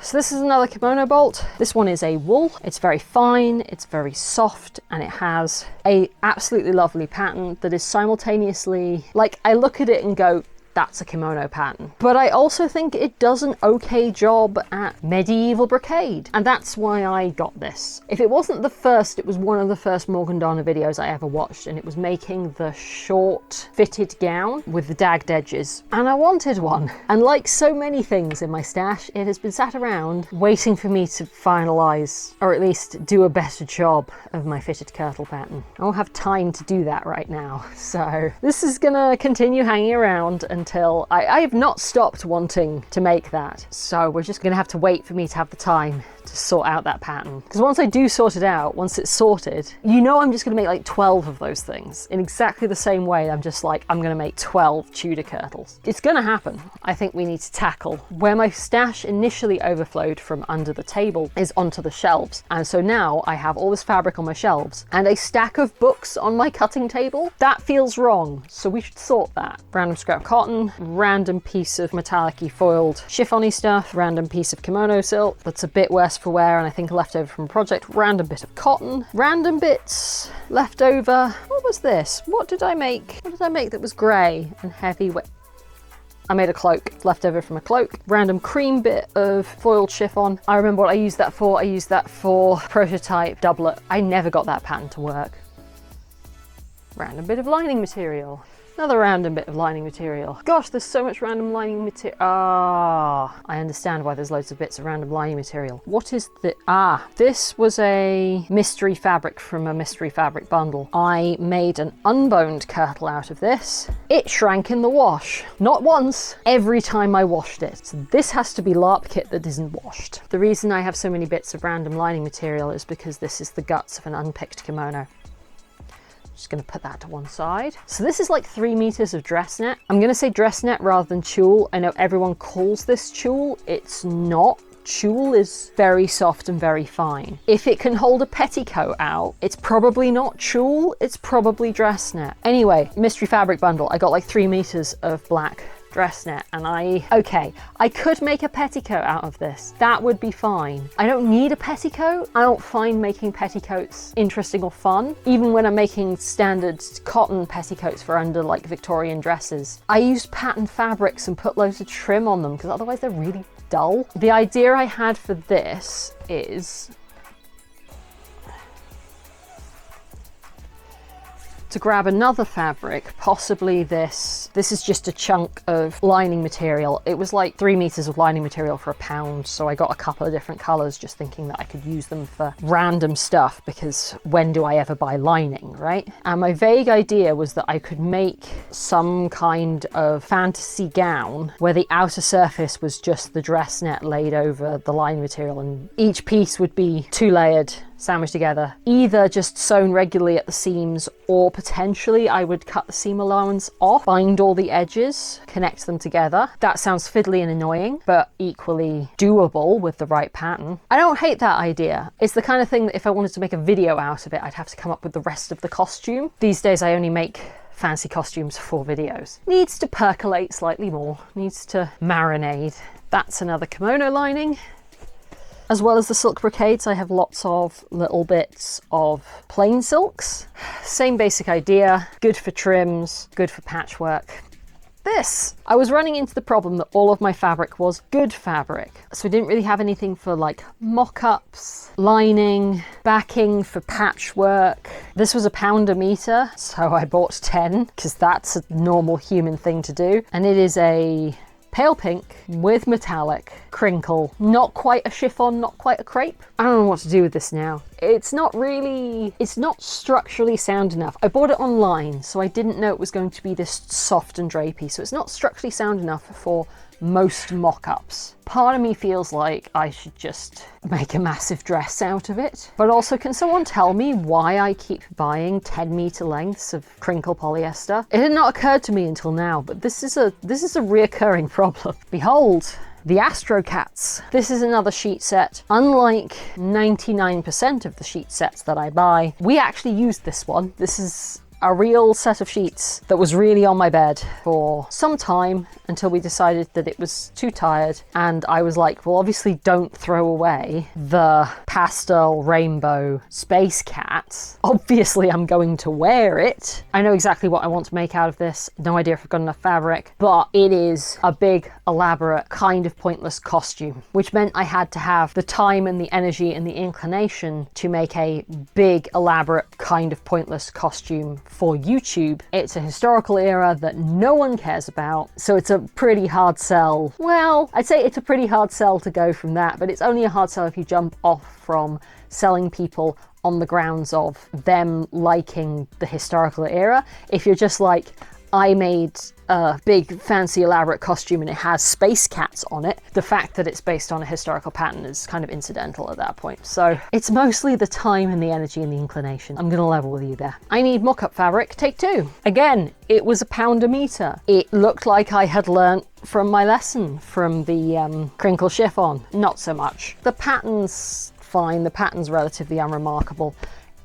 So this is another kimono bolt. This one is a wool. It's very fine, it's very soft, and it has a absolutely lovely pattern that is simultaneously, like, I look at it and go, that's a kimono pattern. But I also think it does an okay job at medieval brocade. And that's why I got this. If it wasn't the first, it was one of the first Morgandana videos I ever watched, and it was making the short fitted gown with the dagged edges. And I wanted one. And like so many things in my stash, it has been sat around waiting for me to finalize, or at least do a better job of my fitted kirtle pattern. I don't have time to do that right now. So this is gonna continue hanging around until I have not stopped wanting to make that. So we're just gonna have to wait for me to have the time to sort out that pattern. Because once I do sort it out, once it's sorted, you know I'm just gonna make like 12 of those things. In exactly the same way, I'm just like, I'm gonna make 12 Tudor kirtles. It's gonna happen. I think we need to tackle where my stash initially overflowed from under the table is onto the shelves. And so now I have all this fabric on my shelves and a stack of books on my cutting table. That feels wrong. So we should sort that. Random scrap cotton, random piece of metallic-y foiled chiffon-y stuff, random piece of kimono silk that's a bit worse for wear and I think left over from a project, random bit of cotton, random bits left over. What was this? What did I make? What did I make that was grey and heavy? I made a cloak, left over from a cloak. Random cream bit of foiled chiffon. I remember what I used that for. I used that for prototype doublet. I never got that pattern to work. Random bit of lining material. Another random bit of lining material. Gosh, there's so much random lining material. I understand why there's loads of bits of random lining material. What is the... this was a mystery fabric from a mystery fabric bundle. I made an unboned kirtle out of this. It shrank in the wash. Not once, every time I washed it. So this has to be LARP kit that isn't washed. The reason I have so many bits of random lining material is because this is the guts of an unpicked kimono. Just going to put that to one side. So this is like 3 meters of dress net. I'm going to say dress net rather than tulle. I know everyone calls this tulle. It's not. Tulle is very soft and very fine. If it can hold a petticoat out, it's probably not tulle, it's probably dress net. Anyway, mystery fabric bundle. I got like 3 meters of black dress net and I could make a petticoat out of this. That would be fine. I don't need a petticoat. I don't find making petticoats interesting or fun, even when I'm making standard cotton petticoats for under like Victorian dresses. I used pattern fabrics and put loads of trim on them because otherwise they're really dull. The idea I had for this is to grab another fabric, possibly this. This is just a chunk of lining material. It was like 3 meters of lining material for £1, so I got a couple of different colors just thinking that I could use them for random stuff because when do I ever buy lining, right? And my vague idea was that I could make some kind of fantasy gown where the outer surface was just the dress net laid over the lining material, and each piece would be 2-layered, sandwiched together, either just sewn regularly at the seams, or potentially I would cut the seam allowance off, bind all the edges, connect them together. That sounds fiddly and annoying, but equally doable with the right pattern. I don't hate that idea. It's the kind of thing that if I wanted to make a video out of it, I'd have to come up with the rest of the costume. These days I only make fancy costumes for videos. Needs to percolate slightly more, needs to marinade. That's another kimono lining. As well as the silk brocades, I have lots of little bits of plain silks. Same basic idea, good for trims, good for patchwork. This, I was running into the problem that all of my fabric was good fabric. So I didn't really have anything for like mock-ups, lining, backing for patchwork. This was £1 a meter, so I bought 10 because that's a normal human thing to do. And it is a pale pink with metallic crinkle, not quite a chiffon, not quite a crepe. I don't know what to do with this now. It's not structurally sound enough. I bought it online, so I didn't know it was going to be this soft and drapey, so it's not structurally sound enough for most mock-ups. Part of me feels like I should just make a massive dress out of it. But also, can someone tell me why I keep buying 10-meter lengths of crinkle polyester? It had not occurred to me until now, but this is a reoccurring problem. Behold, the Astro cats. This is another sheet set. Unlike 99% of the sheet sets that I buy, we actually used this one. This is a real set of sheets that was really on my bed for some time until we decided that it was too tired, and I was like, well, obviously don't throw away the pastel rainbow space cat. Obviously I'm going to wear it. I know exactly what I want to make out of this. No idea if I've got enough fabric, but it is a big, elaborate, kind of pointless costume, which meant I had to have the time and the energy and the inclination to make a big, elaborate, kind of pointless costume for YouTube. It's a historical era that no one cares about, so it's a pretty hard sell. Well, I'd say it's a pretty hard sell to go from that, but it's only a hard sell if you jump off from selling people on the grounds of them liking the historical era. If you're just like, I made a big fancy elaborate costume and it has space cats on it, the fact that it's based on a historical pattern is kind of incidental at that point. So it's mostly the time and the energy and the inclination. I'm gonna level with you there. I need mock-up fabric, take 2. Again, it was £1 a meter. It looked like I had learnt from my lesson from the crinkle chiffon. Not so much. The pattern's fine, the pattern's relatively unremarkable.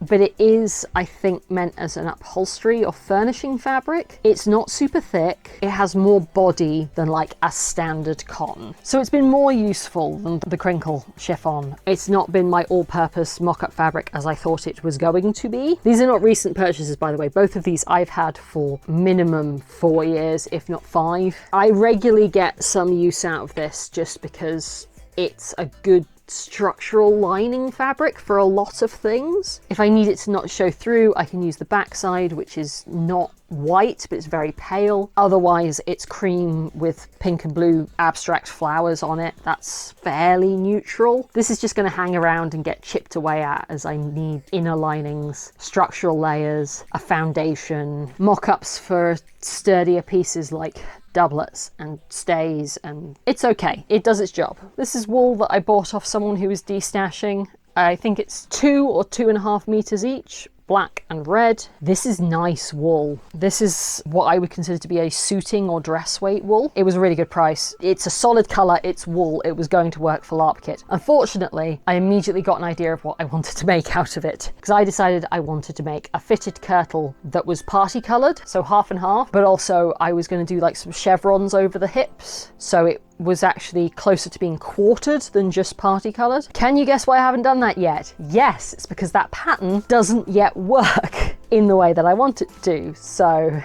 but it is, I think, meant as an upholstery or furnishing fabric. It's not super thick. It has more body than like a standard cotton. So it's been more useful than the Crinkle chiffon. It's not been my all-purpose mock-up fabric as I thought it was going to be. These are not recent purchases, by the way. Both of these I've had for minimum 4 years, if not 5. I regularly get some use out of this just because it's a good structural lining fabric for a lot of things. If I need it to not show through, I can use the backside, which is not white, but it's very pale. Otherwise, it's cream with pink and blue abstract flowers on it. That's fairly neutral. This is just going to hang around and get chipped away at as I need inner linings, structural layers, a foundation, mock-ups for sturdier pieces like doublets and stays, and it's okay. It does its job. This is wool that I bought off someone who was destashing. I think it's 2 or 2.5 meters each, black and red. This is nice wool. This is what I would consider to be a suiting or dress weight wool. It was a really good price. It's a solid color, it's wool. It was going to work for LARP kit. Unfortunately, I immediately got an idea of what I wanted to make out of it, because I decided I wanted to make a fitted kirtle that was party colored, so half and half, but also I was going to do like some chevrons over the hips, so it was actually closer to being quartered than just party coloured. Can you guess why I haven't done that yet? Yes, it's because that pattern doesn't yet work in the way that I want it to. So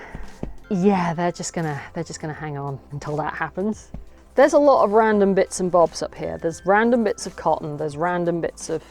yeah, they're just gonna hang on until that happens. There's a lot of random bits and bobs up here. There's random bits of cotton, there's random bits of,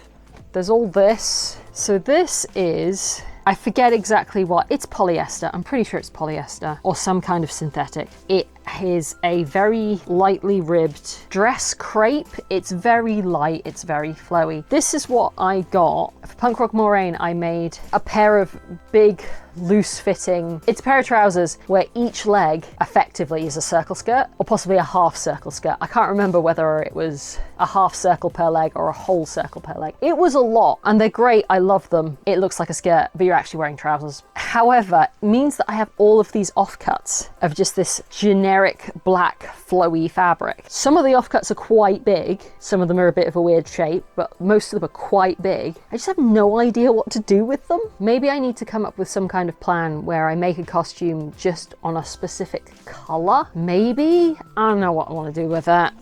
there's all this. So this is, I forget exactly what, it's polyester. I'm pretty sure it's polyester or some kind of synthetic. It is a very lightly ribbed dress crepe. It's very light, it's very flowy. This is what I got. For Punk Rock Moraine, I made a pair of big, loose fitting, it's a pair of trousers where each leg effectively is a circle skirt or possibly a half circle skirt. I can't remember whether it was a half circle per leg or a whole circle per leg. It was a lot and they're great. I love them. It looks like a skirt, but you're actually wearing trousers. However, it means that I have all of these offcuts of just this generic black flowy fabric. Some of the offcuts are quite big. Some of them are a bit of a weird shape, but most of them are quite big. I just have no idea what to do with them. Maybe I need to come up with some kind of plan where I make a costume just on a specific color. Maybe? I don't know what I want to do with that.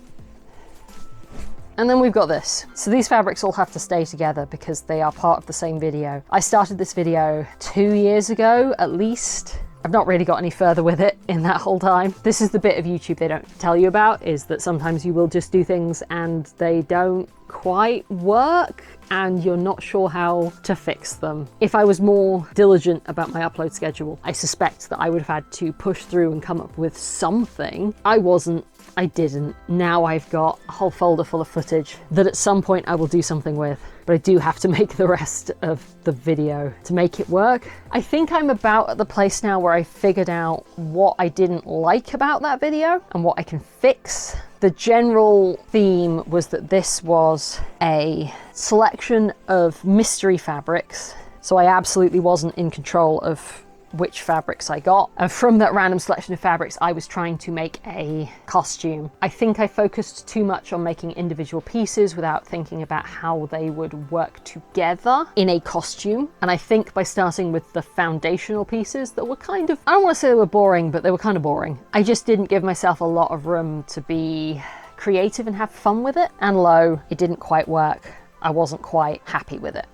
And then we've got this. So these fabrics all have to stay together because they are part of the same video. I started this video 2 years ago, at least. I've not really got any further with it in that whole time. This is the bit of YouTube they don't tell you about, is that sometimes you will just do things and they don't quite work and you're not sure how to fix them. If I was more diligent about my upload schedule, I suspect that I would have had to push through and come up with something. I wasn't. I didn't. Now I've got a whole folder full of footage that at some point I will do something with, but I do have to make the rest of the video to make it work. I think I'm about at the place now where I figured out what I didn't like about that video and what I can fix. The general theme was that this was a selection of mystery fabrics, so I absolutely wasn't in control of which fabrics I got. And from that random selection of fabrics, I was trying to make a costume. I think I focused too much on making individual pieces without thinking about how they would work together in a costume. And I think by starting with the foundational pieces that were kind of, I don't want to say they were boring, but they were kind of boring. I just didn't give myself a lot of room to be creative and have fun with it. And lo, it didn't quite work. I wasn't quite happy with it.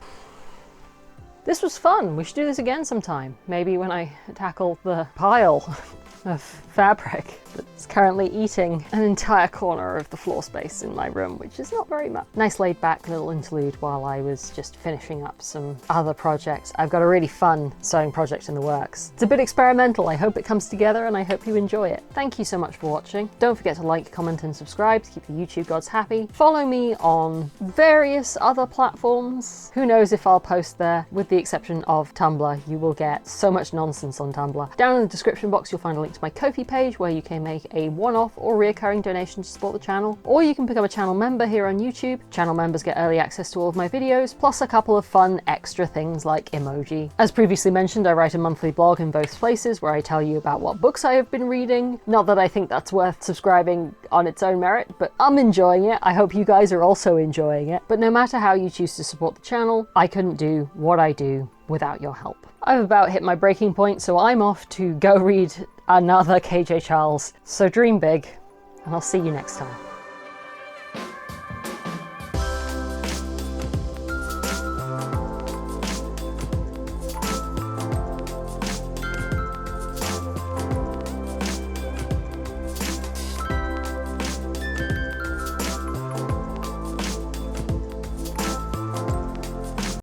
This was fun. We should do this again sometime. Maybe when I tackle the pile of fabric that's currently eating an entire corner of the floor space in my room, which is not very much. Nice laid back little interlude while I was just finishing up some other projects. I've got a really fun sewing project in the works. It's a bit experimental. I hope it comes together and I hope you enjoy it. Thank you so much for watching. Don't forget to like, comment and subscribe to keep the YouTube gods happy. Follow me on various other platforms. Who knows if I'll post there, with the exception of Tumblr. You will get so much nonsense on Tumblr. Down in the description box you'll find a link to my Ko-fi page where you can make a one-off or recurring donation to support the channel, or you can become a channel member here on YouTube. Channel members get early access to all of my videos, plus a couple of fun extra things like emoji. As previously mentioned, I write a monthly blog in both places where I tell you about what books I have been reading. Not that I think that's worth subscribing on its own merit, but I'm enjoying it. I hope you guys are also enjoying it. But no matter how you choose to support the channel, I couldn't do what I do without your help. I've about hit my breaking point, so I'm off to go read another KJ Charles. So dream big, and I'll see you next time.